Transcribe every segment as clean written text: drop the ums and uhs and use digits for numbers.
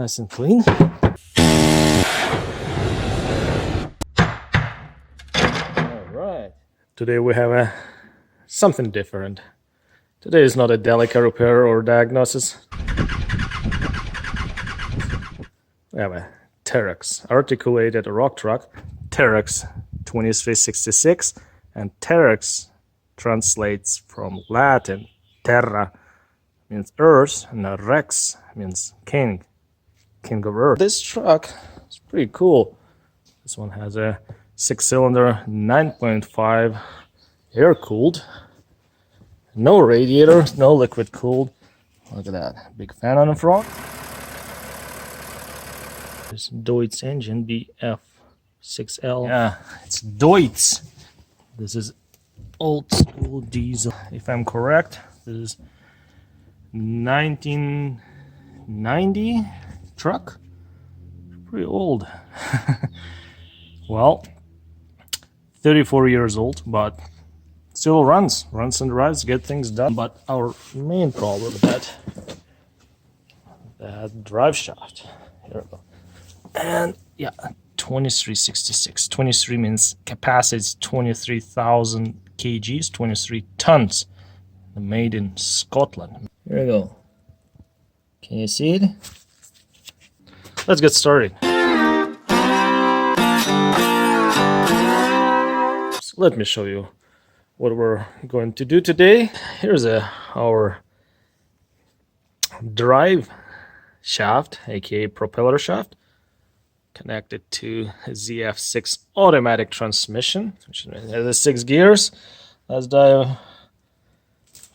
nice and clean. Alright, today we have something different. Today is not a delicate repair or diagnosis. We have a TEREX articulated rock truck, TEREX 2366, and TEREX translates from Latin terra means earth, and rex means king of earth. This truck is pretty cool. This one has a 6-cylinder 9.5 air cooled, no radiator, no liquid cooled. Look at that, big fan on the front. This Deutz engine BF6L. Yeah, it's Deutz. This is old school diesel. If I'm correct, this is 1990 truck. Pretty old. Well, 34 years old, but still runs and drives, get things done. But our main problem is that drive shaft. Here we go. And yeah, 2366. 23 means capacity, 23,000 kgs, 23 tons. Made in Scotland. Here we go. Can you see it? Let's get started. So let me show you what we're going to do today. Here's our drive shaft, aka propeller shaft, connected to a ZF6 automatic transmission, which has the 6 gears. Let's dive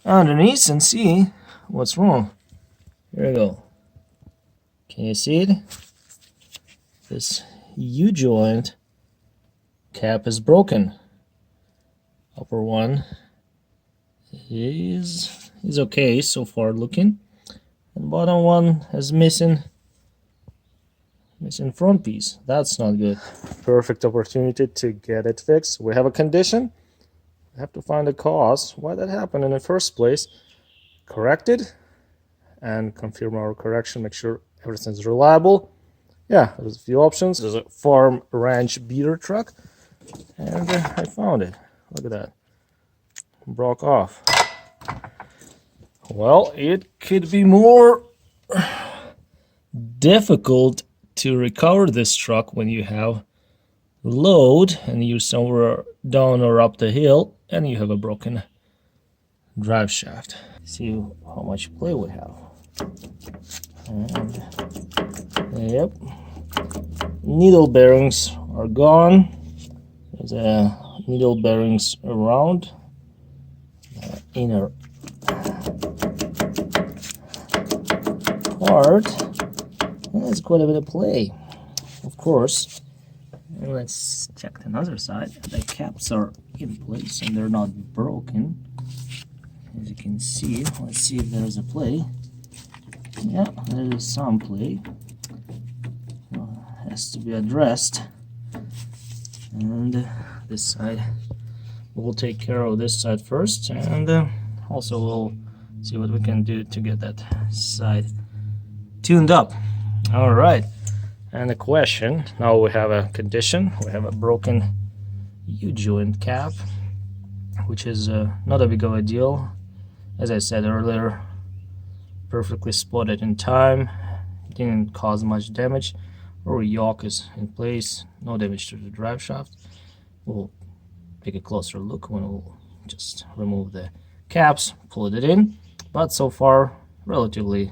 underneath and see what's wrong. Here we go. Can you see it? This U-joint cap is broken. Upper one is okay so far looking, and bottom one is missing front piece. That's not good. Perfect opportunity to get it fixed. We have a condition. We have to find the cause why that happened in the first place, correct it, and confirm our correction, make sure everything's reliable. Yeah, there's a few options. There's a farm ranch beater truck, and I found it. Look at that. Broke off. Well, it could be more difficult to recover this truck when you have load and you're somewhere down or up the hill and you have a broken drive shaft. See how much play we have. And, yep, needle bearings are gone. There's needle bearings around the inner part. There's quite a bit of play, of course. And let's check the other side. The caps are in place and they're not broken, as you can see. Let's see if there's a play. Yeah, there is some play. Well, it has to be addressed. And this side, we'll take care of this side first, and also we'll see what we can do to get that side tuned up. All right, and the question, now we have a condition. We have a broken U-joint cap, which is not a big of a deal. As I said earlier, perfectly spotted in time, didn't cause much damage. Our yoke is in place, no damage to the drive shaft. We'll take a closer look when we'll just remove the caps, pull it in. But so far, relatively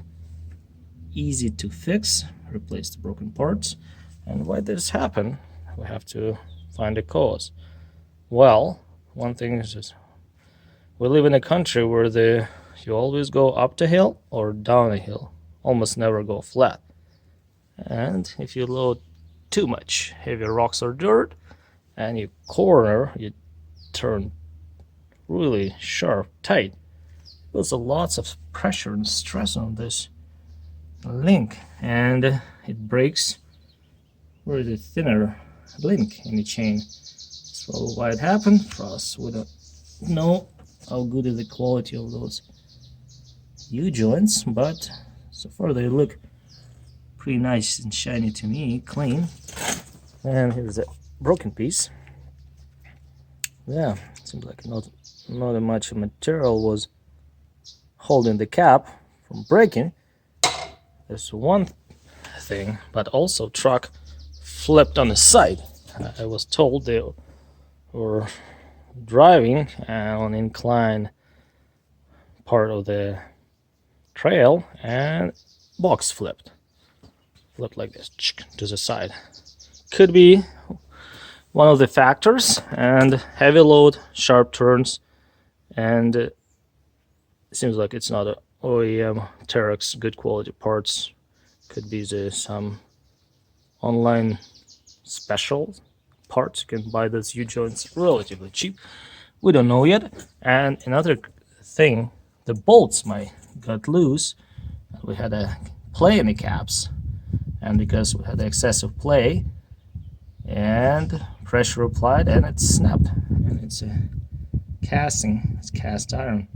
easy to fix, replace the broken parts. And why did this happen? We have to find a cause. Well, one thing is just, we live in a country where you always go up the hill or down the hill, almost never go flat. And if you load too much heavy rocks or dirt and you corner, you turn really sharp, tight, there's lots of pressure and stress on this link, and it breaks where the thinner link in the chain. So why it happened for us, we don't know how good is the quality of those U-joints, but so far they look pretty nice and shiny to me, clean. And here's a broken piece. Yeah, seems like not much material was holding the cap from breaking. There's one thing, but also truck flipped on the side. I was told they were driving on incline part of the trail and box flipped like this to the side. Could be one of the factors, and heavy load, sharp turns, and it seems like it's not a OEM TEREX good quality parts. Could be some online special parts. You can buy those U-joints relatively cheap. We don't know yet. And another thing, the bolts might got loose. We had a play in the caps, and because we had excessive play and pressure applied, and it snapped. And it's a casting, it's cast iron.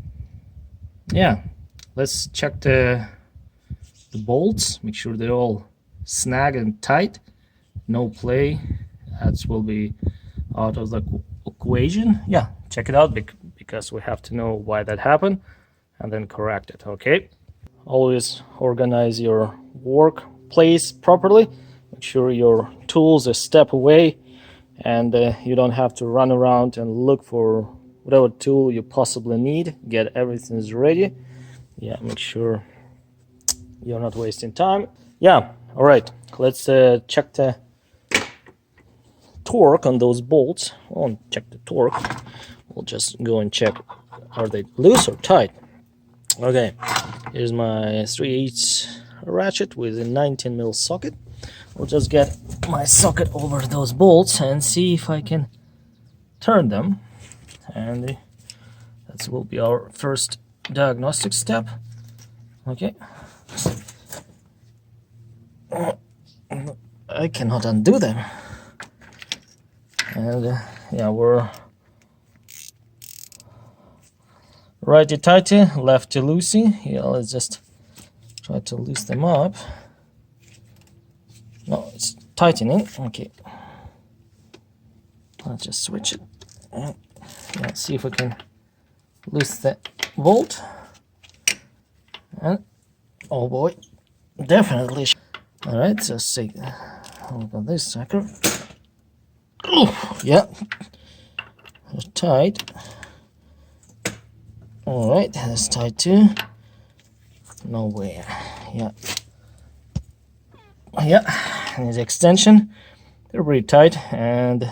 Yeah, let's check the bolts, make sure they're all snug and tight, no play. That will be out of the equation. Yeah, check it out because we have to know why that happened and then correct it. Okay, always organize your workplace properly. Make sure your tools a step away, and you don't have to run around and look for whatever tool you possibly need. Get everything ready. Yeah, make sure you're not wasting time. Yeah, all right, let's check the torque on those bolts. We won't check the torque, we'll just go and check, are they loose or tight? Okay, here's my 3/8 ratchet with a 19mm socket. We'll just get my socket over those bolts and see if I can turn them, and that will be our first diagnostic step. Okay, I cannot undo them. And yeah, we're righty tighty, lefty loosey. Yeah, let's just try to loose them up. No, it's tightening. Okay, let's just switch it. And let's see if we can loose the bolt. And oh boy, definitely. All right, so see, look at this sucker. Oh, yeah, tight. All right, that's tight too. No way. Yeah, yeah. And the extension, they're pretty tight, and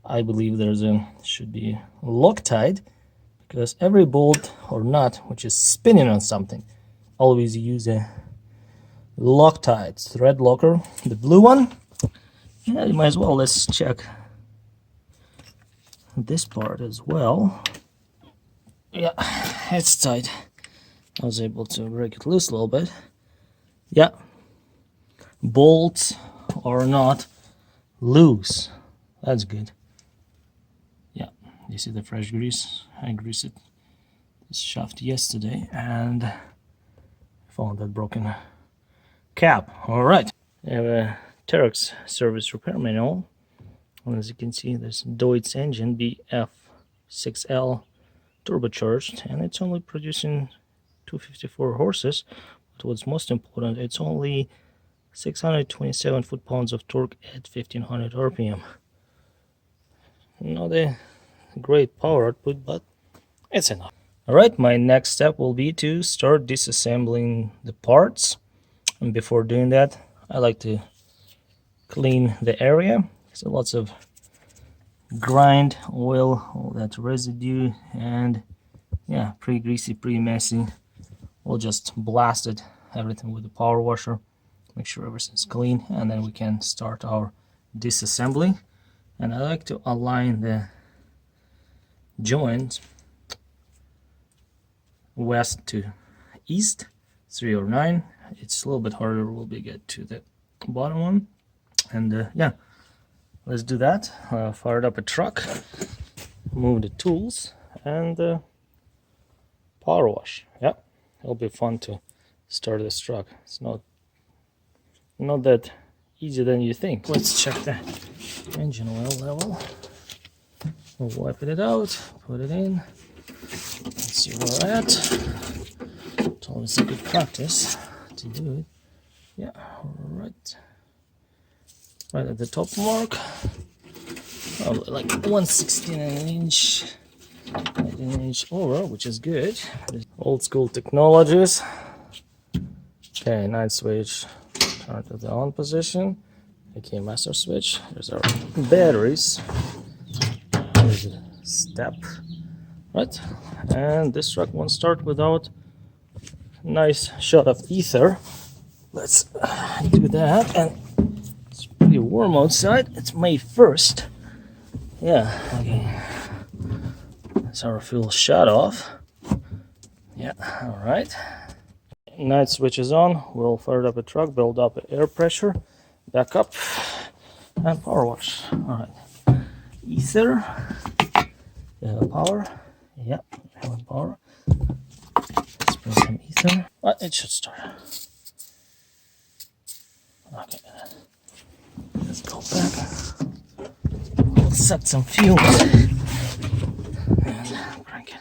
I believe should be Loctite, because every bolt or nut which is spinning on something always use a Loctite thread locker, the blue one. Yeah, you might as well. Let's check this part as well. Yeah, it's tight. I was able to break it loose a little bit. Yeah, bolts are not loose. That's good. Yeah, you see the fresh grease? I greased this shaft yesterday and found that broken cap. All right, I have a TEREX service repair manual, and as you can see, there's Deutz engine BF6L turbocharged, and it's only producing 254 horses. But what's most important, it's only 627 foot-pounds of torque at 1500 RPM. Not a great power output, but it's enough. Alright, my next step will be to start disassembling the parts. And before doing that, I like to clean the area. So lots of grind, oil, all that residue, and yeah, pretty greasy, pretty messy. We'll just blast it, everything with the power washer, make sure everything's clean, and then we can start our disassembly. And I like to align the joint west to east, 3 or 9. It's a little bit harder will be get to the bottom one. And yeah, let's do that. Fired up a truck, move the tools, and power wash. Yeah, it'll be fun to start this truck. It's not not that easy than you think. Let's check the engine oil level. We'll wipe it out, put it in. Let's see where we're at. It's always a good practice to do it. Yeah, right at the top mark. Probably like 1/16 an inch over, which is good. Old school technologies. Okay, night switch. Turn to the on position. Okay, master switch. There's our batteries. There's a step. Right, and this truck won't start without a nice shot of ether. Let's do that. And it's pretty warm outside. It's May 1st. Yeah, okay. That's our fuel shut off. Yeah, all right. Night switch is on. We'll fire up a truck, build up air pressure, back up, and power wash. All right. Ether. Power. Yeah, power. Let's bring some ether. It should start. Okay. Let's go back. We'll set some fuel. And crank it.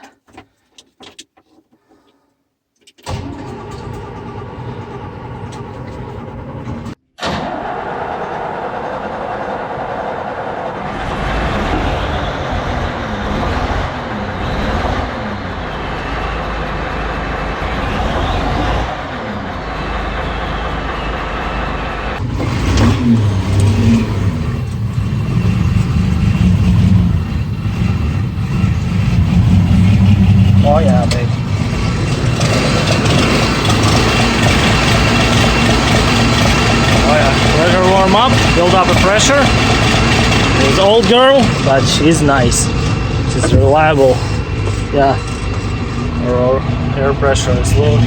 Oh yeah, babe. Oh yeah. Let her warm up, build up a pressure. She's an old girl, but she's nice. She's reliable. Yeah. Her air pressure is low.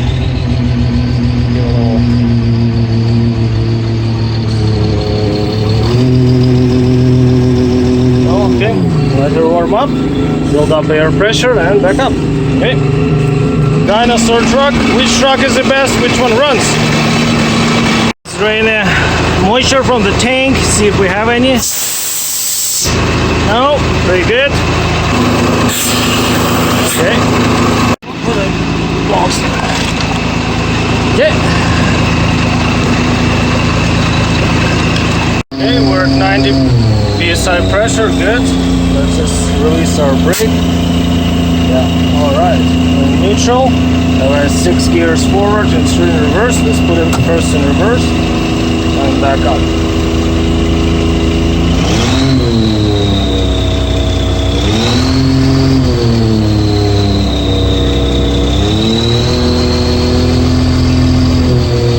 Okay. Let her warm up, build up air pressure, and back up. Okay. Dinosaur truck. Which truck is the best? Which one runs? Let's drain the moisture from the tank. See if we have any. No. Very good. Okay. Put a box. Okay. Okay, we're at 90 psi pressure. Good. Let's just release our brake. Yeah, alright. In neutral, now has 6 gears forward and 3 in reverse. Let's put it first in reverse and back up.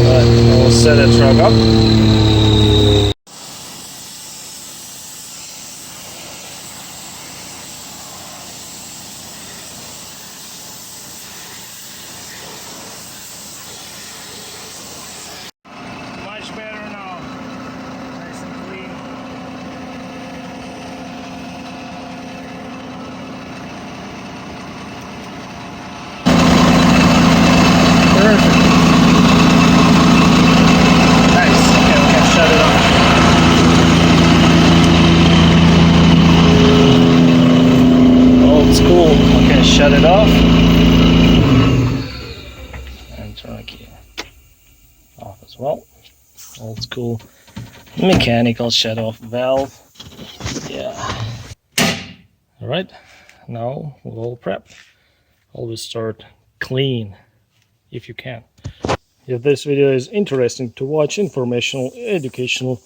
Alright, we'll set the truck up. Shut it off and turn the key off as well. Old school mechanical shut off valve. Yeah. All right, now we're all prepped. Always start clean if you can. If this video is interesting to watch, informational, educational,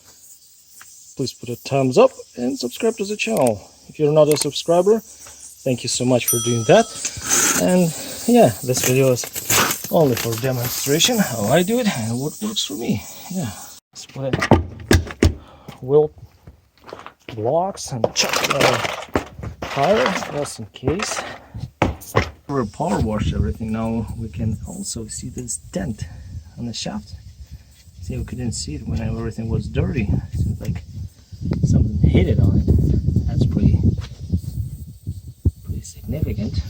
please put a thumbs up and subscribe to the channel. If you're not a subscriber, thank you so much for doing that. And yeah, this video is only for demonstration how I do it and what works for me. Yeah, let's put wheel blocks and check the tire just in case. We power washed everything. Now we can also see this dent on the shaft. See, we couldn't see it when everything was dirty. It's like something hit it on it. That's pretty significant.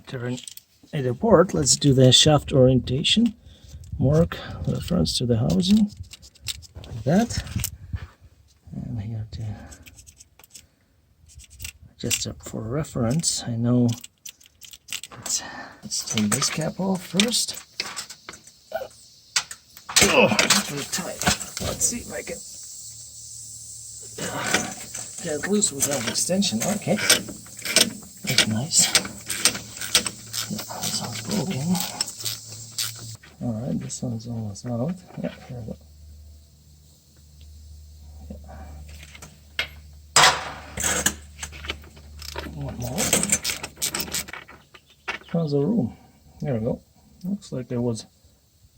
Turn it apart. Let's do the shaft orientation. mark reference to the housing, like that. And here to just for reference, I know let's take this cap off first. Oh, it's very tight. Let's see if I can get it loose without extension. Okay, that's nice. Yeah, this one's broken. Alright, this one's almost out. Yeah, here we go. Yeah. One more. How's the room? There we go. Looks like there was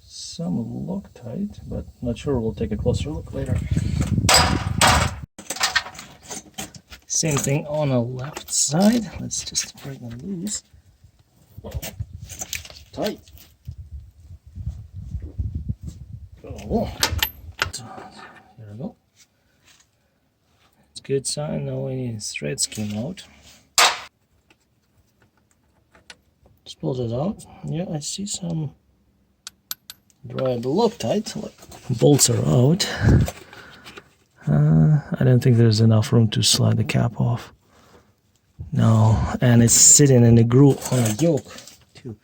some Loctite, but not sure. We'll take a closer look later. Same thing on the left side. Let's just break them loose. Tight. Oh, here we go. It's a good sign. No any threads came out. Just pull it out. Yeah, I see some dried Loctite. Bolts are out. I don't think there's enough room to slide the cap off. No, and it's sitting in a groove on a yoke too.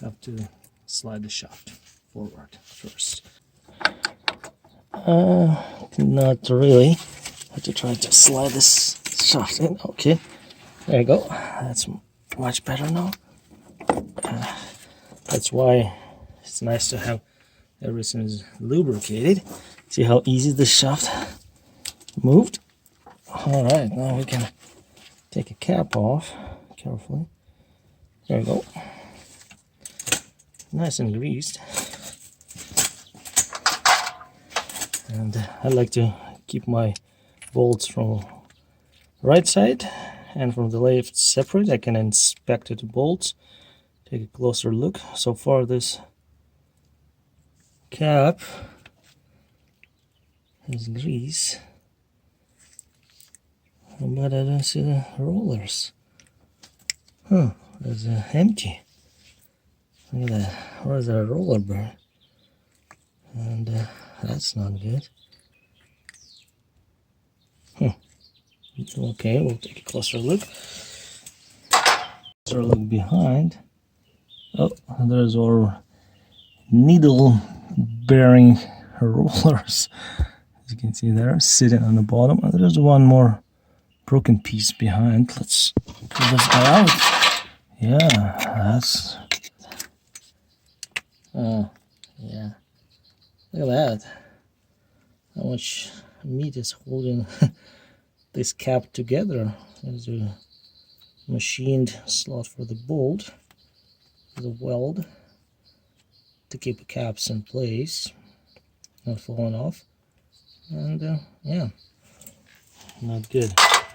Have to slide the shaft forward first. Not really. Have to try to slide this shaft in. Okay, there you go. That's much better now. That's why it's nice to have everything is lubricated. See how easy the shaft moved? Alright, now we can take a cap off carefully. There we go. Nice and greased. And I like to keep my bolts from right side and from the left separate. I can inspect the bolts, take a closer look. So far this cap has grease, but I don't see the rollers. Huh, there's empty. Look at that. Where's that roller bar? And that's not good. Okay, we'll take a closer look. Closer look behind. Oh, there's our needle bearing rollers. As you can see there, sitting on the bottom. And there's one more broken piece behind. Let's pull this guy out. Yeah, that's... Oh, yeah. Look at that. How much meat is holding this cap together. There's a machined slot for the bolt. The weld to keep the caps in place, not falling off. And yeah, not good.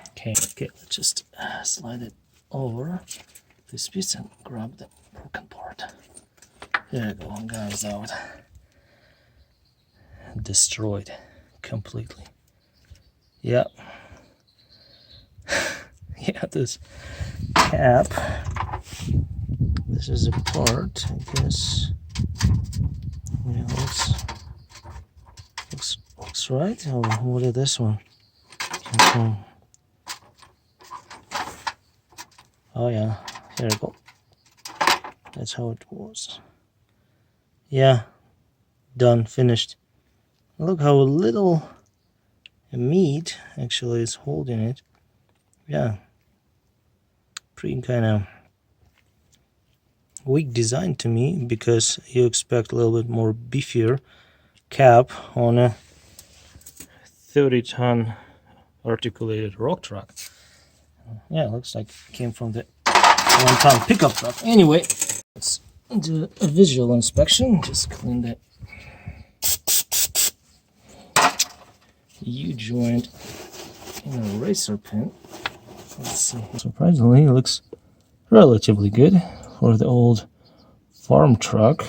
Okay, let's just slide it over this piece and grab the broken part. There you go, guys, out. Destroyed completely. Yep. Yeah, this cap, this is a part, I guess. Yeah, looks right. Oh, what is this one? Oh yeah, here we go. That's how it was. Yeah, done, finished. Look how little meat actually is holding it. Yeah, pretty kind of weak design to me, because you expect a little bit more beefier cap on a 30-ton articulated rock truck. Yeah, looks like it came from the 1-ton pickup truck. Anyway, let's do a visual inspection. Just clean the U-joint in a racer pin. Let's see. Surprisingly, it looks relatively good for the old farm truck.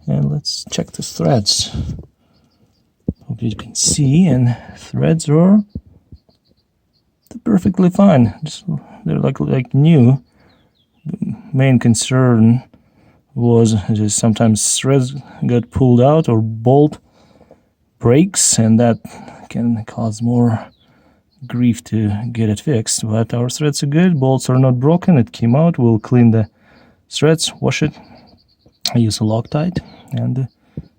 And let's check the threads. Hope you can see, and threads are perfectly fine. They're like new. The main concern was just sometimes threads got pulled out or bolt breaks, and that can cause more grief to get it fixed. But our threads are good, bolts are not broken, it came out. We'll clean the threads, wash it, use a Loctite, and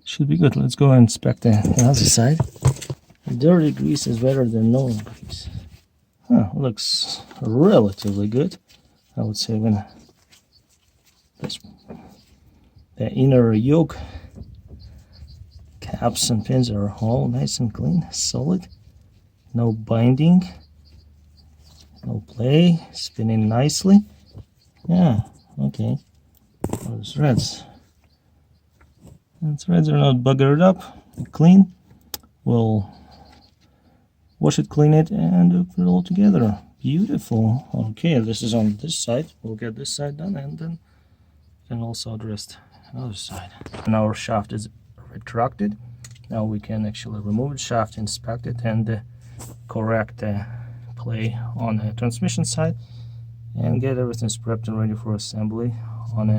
should be good. Let's go and inspect the other side. Dirty grease is better than no grease. Looks relatively good. I would say when the inner yoke caps and pins are all nice and clean, solid, no binding, no play, spinning nicely. Yeah, okay. Those threads. The threads are not buggered up, clean. We'll wash it, clean it, and put it all together. Beautiful. Okay, this is on this side. We'll get this side done, and then can also address another side. And our shaft is retracted. Now we can actually remove the shaft, inspect it, and correct the play on the transmission side, and get everything prepped and ready for assembly on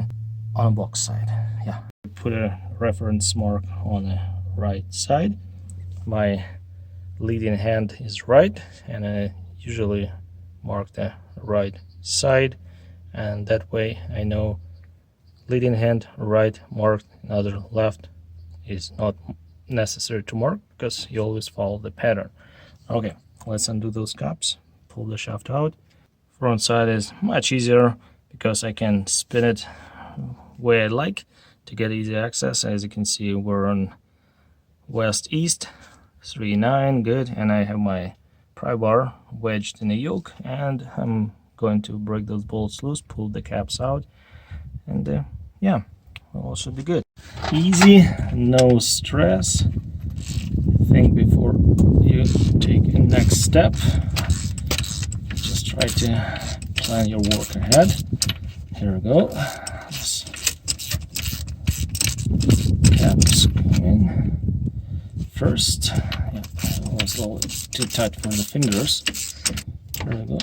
a box side. Yeah, put a reference mark on the right side. My leading hand is right, and I usually mark the right side, and that way I know leading hand right marked, another left is not necessary to mark because you always follow the pattern. Okay, let's undo those caps, pull the shaft out. Front side is much easier because I can spin it way I like to get easy access. As you can see, we're on west-east, 3/9, good, and I have my pry bar wedged in the yoke, and I'm going to break those bolts loose, pull the caps out, and yeah, all should be good. Easy, no stress. Think before you take the next step. Just try to plan your work ahead. Here we go. This caps go in first. Yeah, it was a little too tight for the fingers. There we go.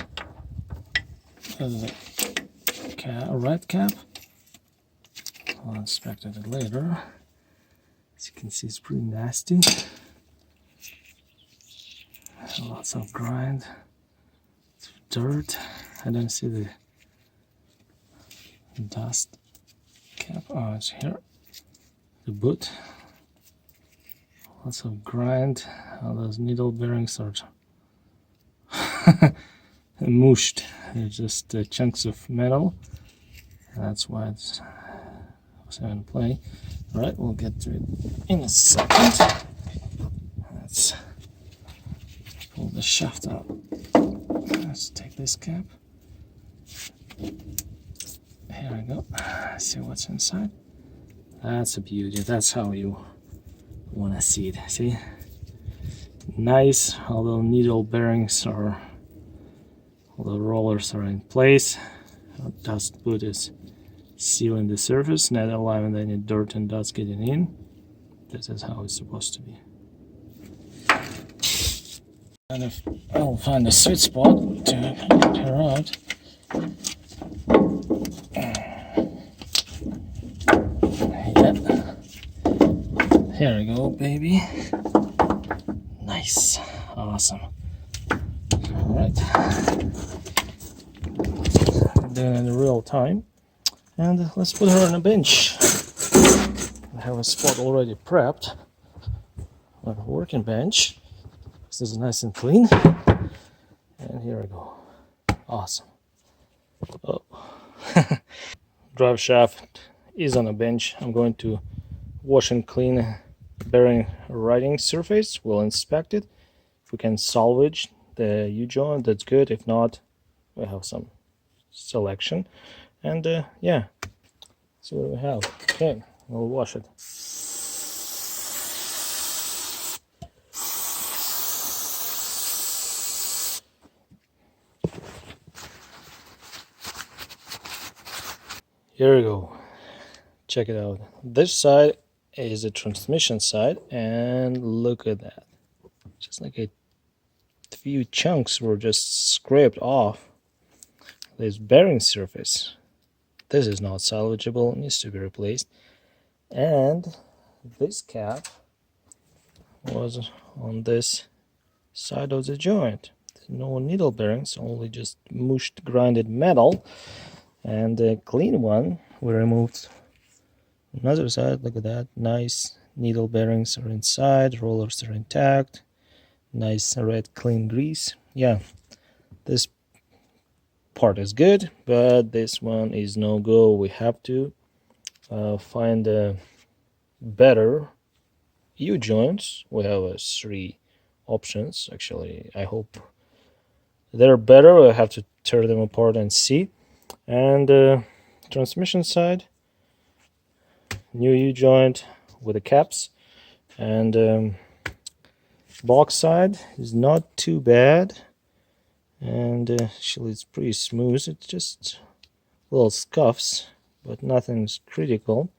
The red cap. I'll inspect it later. As you can see, it's pretty nasty. Lots of grind, dirt. I don't see the dust cap. Oh, it's here. The boot. Lots of grind. All those needle bearings are mushed. They're just chunks of metal. That's why it's having play. All right, we'll get to it in a second. Let's pull the shaft out. Let's take this cap. Here we go. See what's inside. That's a beauty. That's how you want to see it. See? Nice. Although needle bearings are, all the rollers are in place. Our dust boot is sealing the surface, not allowing any dirt and dust getting in. This is how it's supposed to be. And if I'll find a sweet spot to get her out. Yeah. Here we go, baby. Nice. Awesome. Alright. Doing it in real time. And let's put her on a bench. I have a spot already prepped on a working bench. This is nice and clean. And here we go. Awesome. Oh. Drive shaft is on a bench. I'm going to wash and clean bearing riding surface. We'll inspect it. If we can salvage the U-joint, that's good. If not, we have some selection. And yeah, see what we have. Okay, we'll wash it. Here we go. Check it out. This side is the transmission side, and look at that. Just like a few chunks were just scraped off this bearing surface. This is not salvageable, it needs to be replaced. And this cap was on this side of the joint. No needle bearings, only just mushed grinded metal. And the clean one we removed. Another side, look at that, nice needle bearings are inside, rollers are intact, nice red clean grease. Yeah, this part is good, but this one is no go. We have to find better U-joints. We have 3 options actually. I hope they're better. I have to tear them apart and see. And transmission side, new U-joint with the caps, and box side is not too bad, and actually it's pretty smooth. It's just little scuffs, but nothing's critical,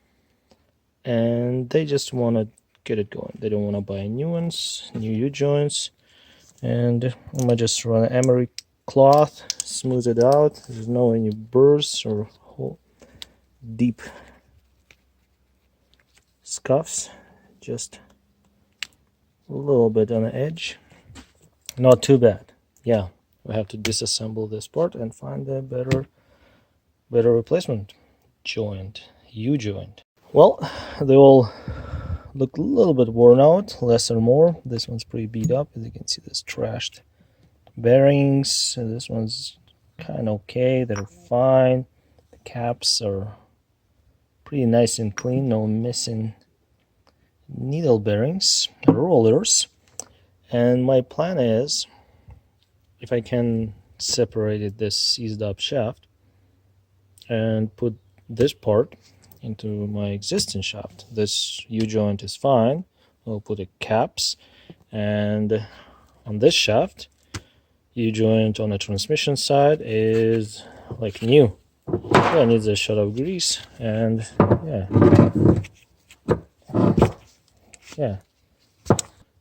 and they just want to get it going. They don't want to buy new ones, new U-joints, and I'm gonna just run an emery cloth, smooth it out. There's no any burrs or deep scuffs, just a little bit on the edge. Not too bad. Yeah, we have to disassemble this part and find a better replacement joint, U-joint. Well, they all look a little bit worn out, less or more. This one's pretty beat up, as you can see. This trashed bearings. This one's kind of okay. They're fine. The caps are pretty nice and clean. No missing needle bearings, rollers. And my plan is, if I can separate this seized up shaft and put this part into my existing shaft. This U-joint is fine. I'll put the caps, and on this shaft, U-joint on the transmission side is like new. Yeah, it needs a shot of grease, and yeah,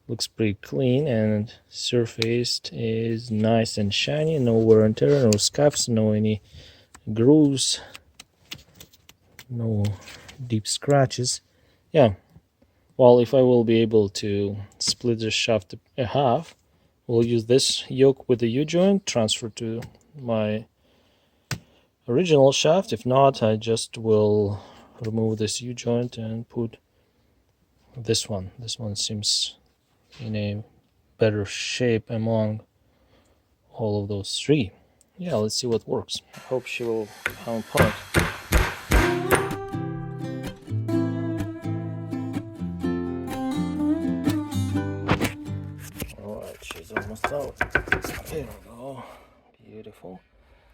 looks pretty clean, and surfaced is nice and shiny. No wear and tear, no scuffs, no any grooves, no deep scratches. Yeah, well, if I will be able to split the shaft in half, we'll use this yoke with the U-joint, transfer to my original shaft. If not, I just will remove this U-joint and put this one. This one seems in a better shape among all of those 3. Yeah, let's see what works. I hope she will come apart. Alright, she's almost out. Here we go. Beautiful.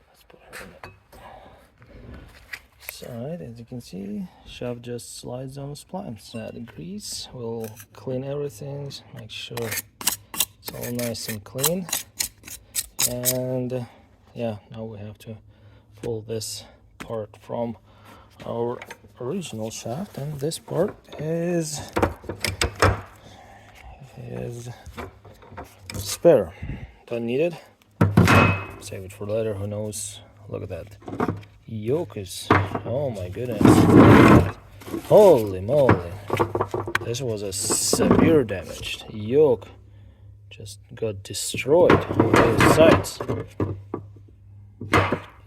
Let's put her in the side. As you can see, shaft just slides on the splines. Add grease. We'll clean everything, make sure it's all nice and clean. And yeah, now we have to pull this part from our original shaft, and this part is spare. Don't need it. Save it for later. Who knows? Look at that. Yoke is, oh my goodness. Holy moly. This was a severe damage. Yoke just got destroyed on both sides.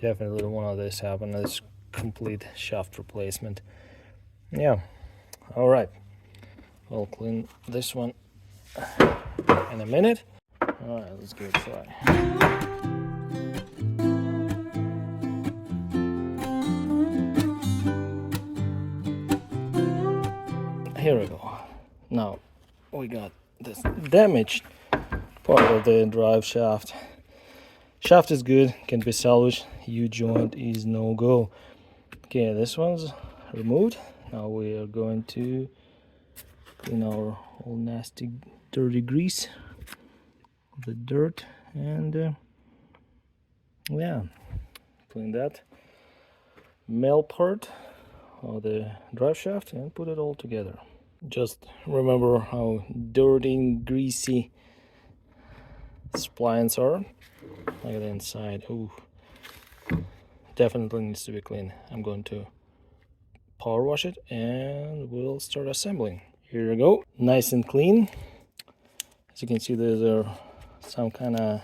Definitely don't want this happen. It's complete shaft replacement. Yeah. All right. I'll clean this one in a minute. All right, let's give it a try. Here we go. Now we got this damaged part of the drive shaft. Shaft is good, can be salvaged. U-joint is no go. Okay, this one's removed. Now we are going to clean our all nasty dirty grease, the dirt, and yeah, clean that male part of the drive shaft and put it all together. Just remember how dirty and greasy splines are. Look at the inside. Ooh, definitely needs to be clean. I'm going to power wash it and we'll start assembling. Here we go, nice and clean. As you can see, there's some kind of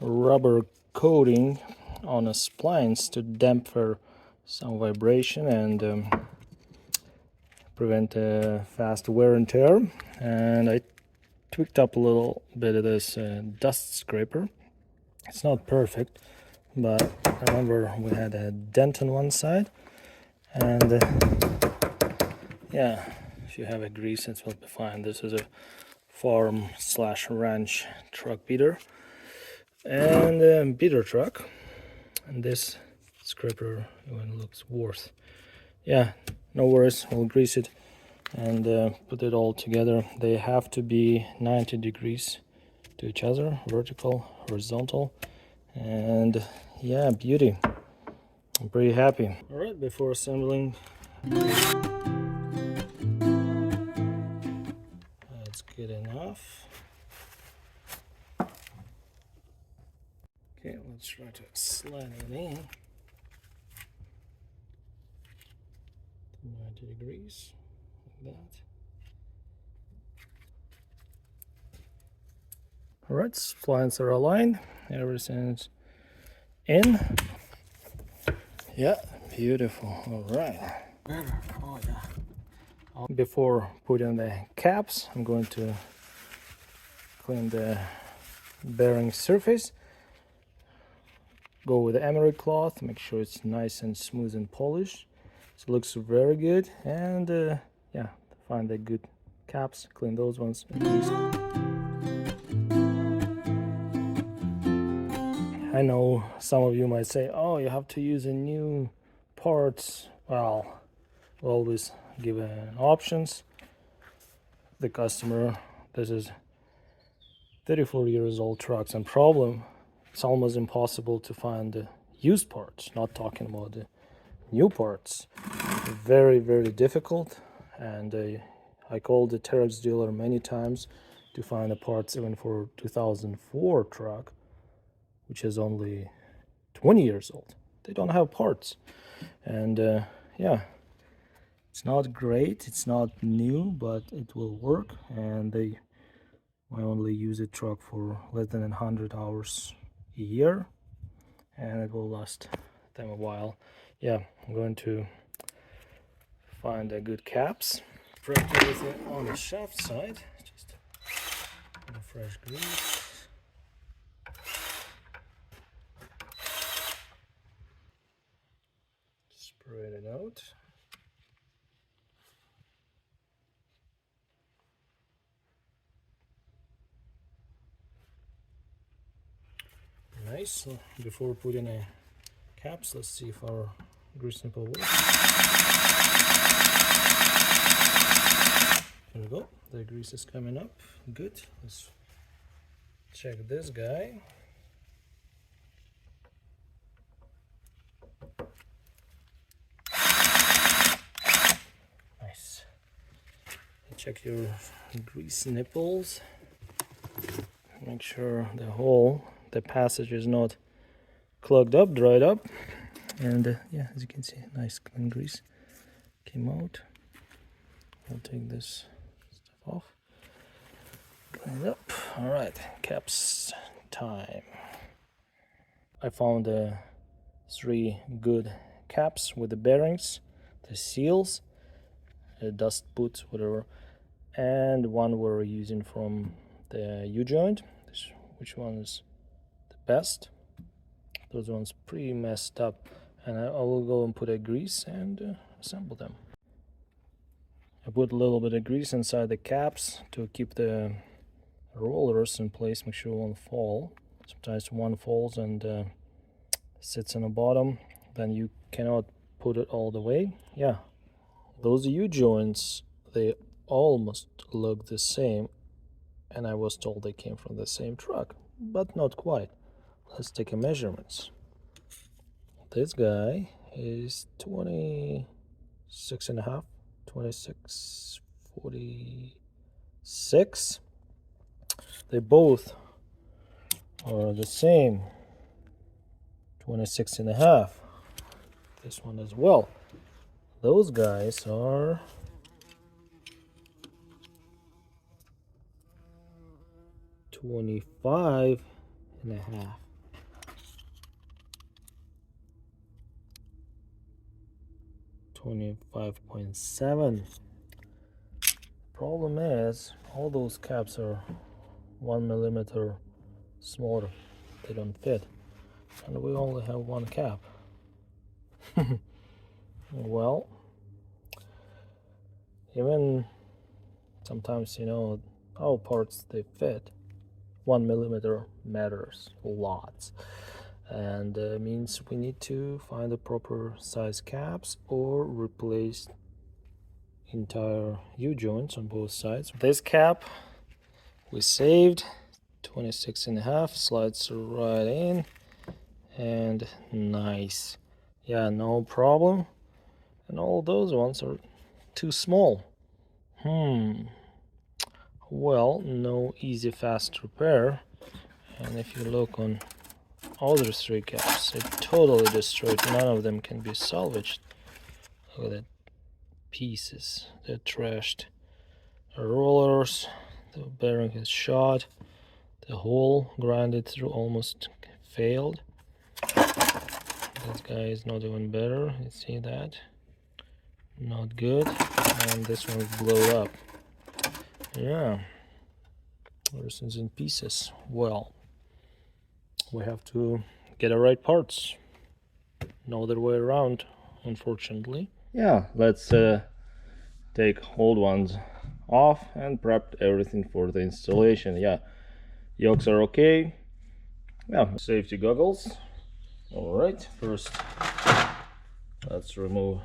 rubber coating on the splines to dampen some vibration and prevent fast wear and tear. And I tweaked up a little bit of this dust scraper. It's not perfect, but I remember we had a dent on one side, and yeah, if you have a grease, it will be fine. This is a farm/ranch truck beater and a beater truck, and this scraper even looks worse. Yeah, no worries, we'll grease it and put it all together. They have to be 90 degrees to each other, vertical, horizontal, and yeah, beauty. I'm pretty happy. All right, before assembling, that's good enough. Okay, let's try to slide it in. 90 degrees, like that. All right, splines are aligned, everything's in. Yeah, beautiful. All right. Oh, yeah. Before putting the caps, I'm going to clean the bearing surface. Go with the emery cloth, make sure it's nice and smooth and polished. So it looks very good. And yeah, find the good caps, clean those ones. I know some of you might say, oh, you have to use a new parts. Well, we'll always give options. The customer, this is 34 years old trucks, and problem, it's almost impossible to find used parts, not talking about the new parts. Very, very difficult. And I called the TEREX dealer many times to find the parts even for 2004 truck, which is only 20 years old. They don't have parts. And yeah, it's not great, it's not new, but it will work. And I only use a truck for less than 100 hours a year, and it will last them a while. Yeah, I'm going to find a good caps. Prep everything on the shaft side. Just put a fresh grease. Spread it out. Nice. So before putting a caps, let's see if our grease nipple works. There we go. The grease is coming up. Good. Let's check this guy. Nice. Check your grease nipples. Make sure the hole, the passage is not clogged up, dried up. And yeah, as you can see, nice clean grease came out. I'll take this stuff off. Clean it up. All right, caps time. I found 3 good caps with the bearings, the seals, dust boots, whatever, and one we're using from the U-joint. Which one is the best? Those ones pretty messed up, and I will go and put a grease and assemble them. I put a little bit of grease inside the caps to keep the rollers in place, make sure it won't fall. Sometimes one falls and sits on the bottom, then you cannot put it all the way. Yeah, those U-joints, they almost look the same, and I was told they came from the same truck, but not quite. Let's take a measurements. This guy is 26.5, 26.46. They both are the same, 26.5. this one as well. Those guys are 25 and a half. 25.7. Problem is, all those caps are 1 millimeter smaller. They don't fit, and we only have one cap. Well, even sometimes, you know, our parts, they fit. 1 millimeter matters lots, and means we need to find the proper size caps or replace entire U-joints on both sides. This cap we saved, 26 and a half, slides right in, and nice. Yeah, no problem. And all those ones are too small. Well, no easy fast repair. And if you look on other three caps, it totally destroyed. None of them can be salvaged. Look at that, pieces. They're trashed. The rollers, the bearing is shot. The hole grinded through almost failed. This guy is not even better. You see that? Not good. And this one blew up. Yeah, everything's in pieces. Well, we have to get the right parts. No other way around, unfortunately. Yeah, let's take old ones off and prep everything for the installation. Yeah, yokes are okay. Yeah, safety goggles. All right, first let's remove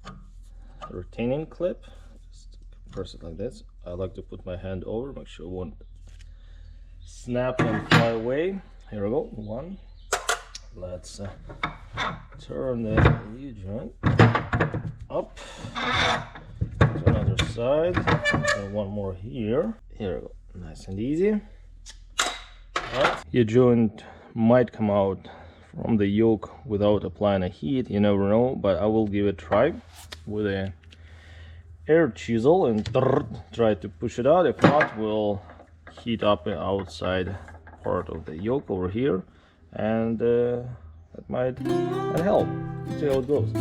the retaining clip. Just press it like this. I like to put my hand over, make sure it won't snap and fly away. Here we go. One. Let's turn the U-joint up to another side. And one more here. Here we go. Nice and easy. Right. U-joint might come out from the yoke without applying a heat. You never know, but I will give it a try with a air chisel and try to push it out. If not, we'll heat up the outside part of the yoke over here, and that might help. See how it goes.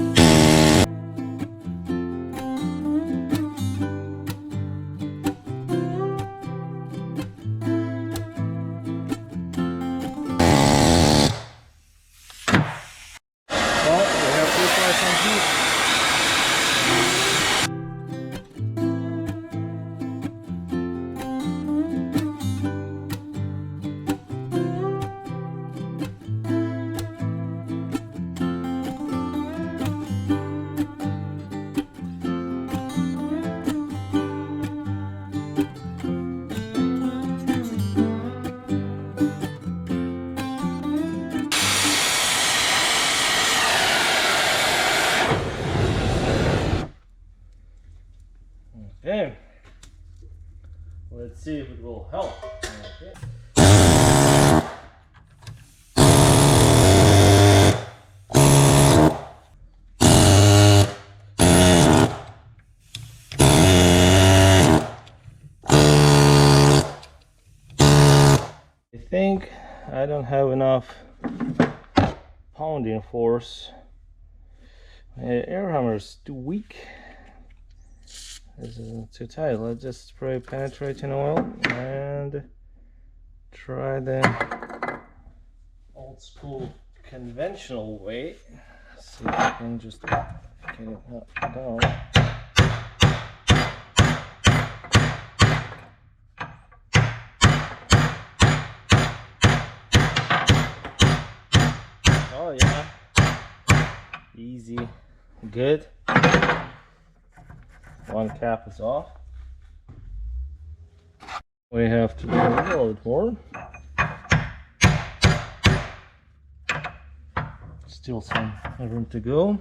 Well, we have to apply some heat. Okay, let's see if it will help. Okay. I think I don't have enough pounding force. The air hammer is too weak. This isn't too tight. Let's just spray penetrating oil and try the old school conventional way. See if I can just get it down. Oh yeah, easy, good. One cap is off. We have to do a little bit more. Still some room to go.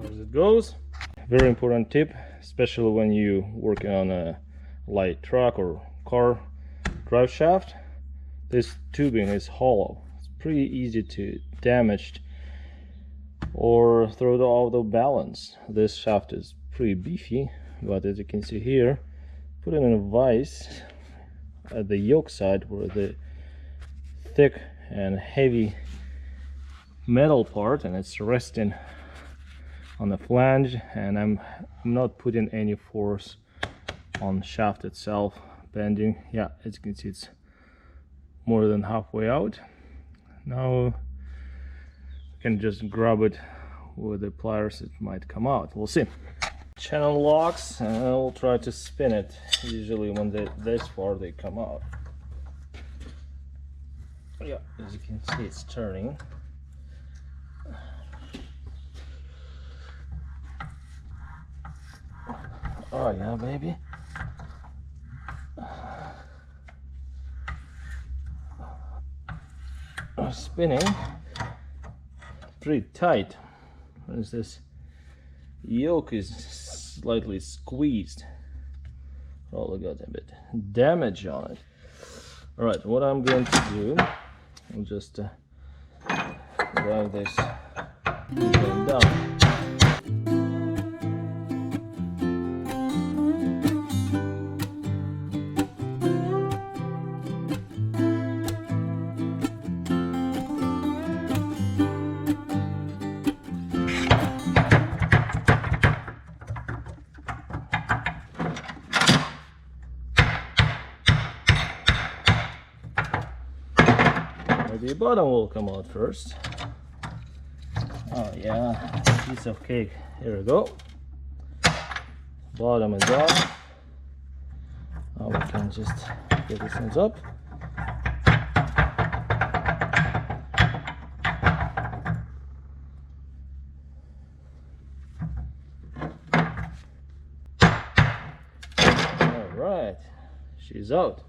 As it goes. Very important tip, especially when you working on a light truck or car drive shaft. This tubing is hollow. It's pretty easy to damage or throw it out of balance. This shaft is pretty beefy, but as you can see here, put it in a vise at the yoke side where the thick and heavy metal part, and it's resting on the flange, and I'm not putting any force on the shaft itself bending. Yeah, as you can see, it's more than halfway out. Now you can just grab it with the pliers, it might come out. We'll see. Channel locks, and I'll try to spin it. Usually when they this far they come out. Yeah, as you can see, it's turning. Oh yeah, baby. Spinning pretty tight. As this yoke is slightly squeezed. Probably got a bit damage on it. All right, what I'm going to do, I'll just drive this down. The bottom will come out first. Oh yeah, piece of cake. Here we go. Bottom is off. Now we can just get these things up. All right, she's out.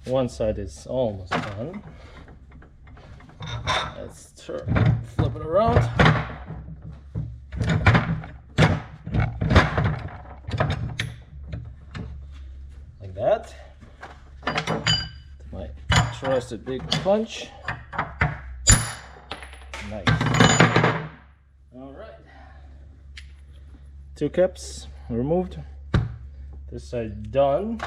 One side is almost done. Let's flip it around. Like that. My trusted big punch. Nice. All right. Two caps removed. This side done.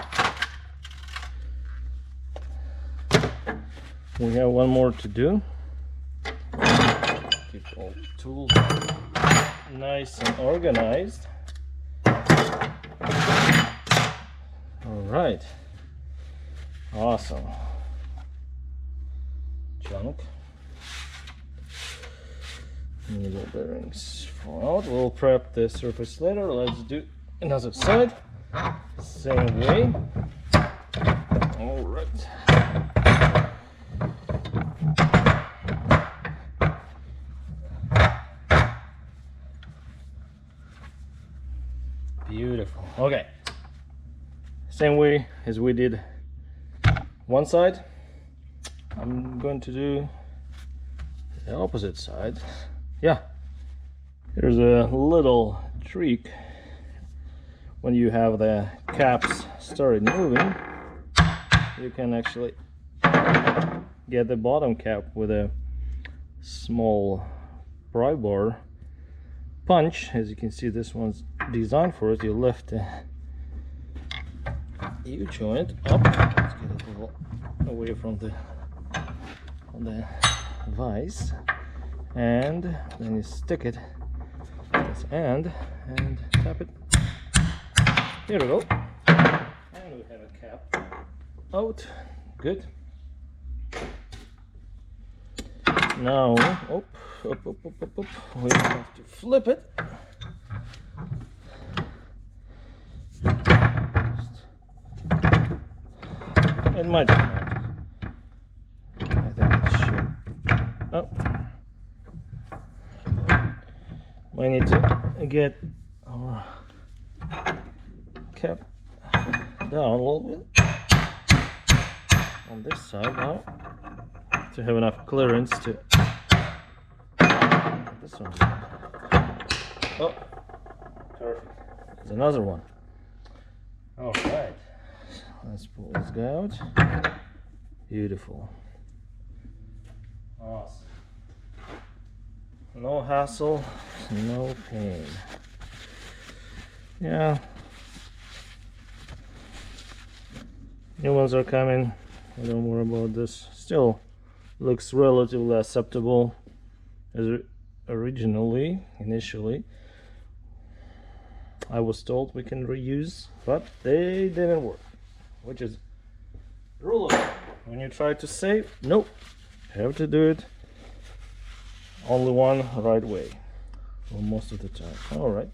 We have one more to do. Keep all the tools nice and organized. All right. Awesome. Junk. Needle bearings fall out. We'll prep the surface later. Let's do another side. Same way. All right. Beautiful. Okay, same way as we did one side, I'm going to do the opposite side. Yeah, here's a little trick. When you have the caps started moving, you can actually get the bottom cap with a small pry bar punch. As you can see, this one's designed for it. You lift the U-joint up. Let's get it a little away from the vise, and then you stick it at this end and tap it. Here we go, and we have a cap out. Good. Now, up. We have to flip it. It might come out. I think it should. Oh. We need to get our cap down a little bit on this side now to have enough clearance to this one. Oh, perfect. There's another one. All right. Let's pull this guy out. Beautiful. Awesome. No hassle, no pain. Yeah. New ones are coming. Don't worry about this. Still looks relatively acceptable as initially. I was told we can reuse, but they didn't work. Which is rule of thumb. When you try to save, nope. Have to do it only one right way. Well, most of the time. Alright.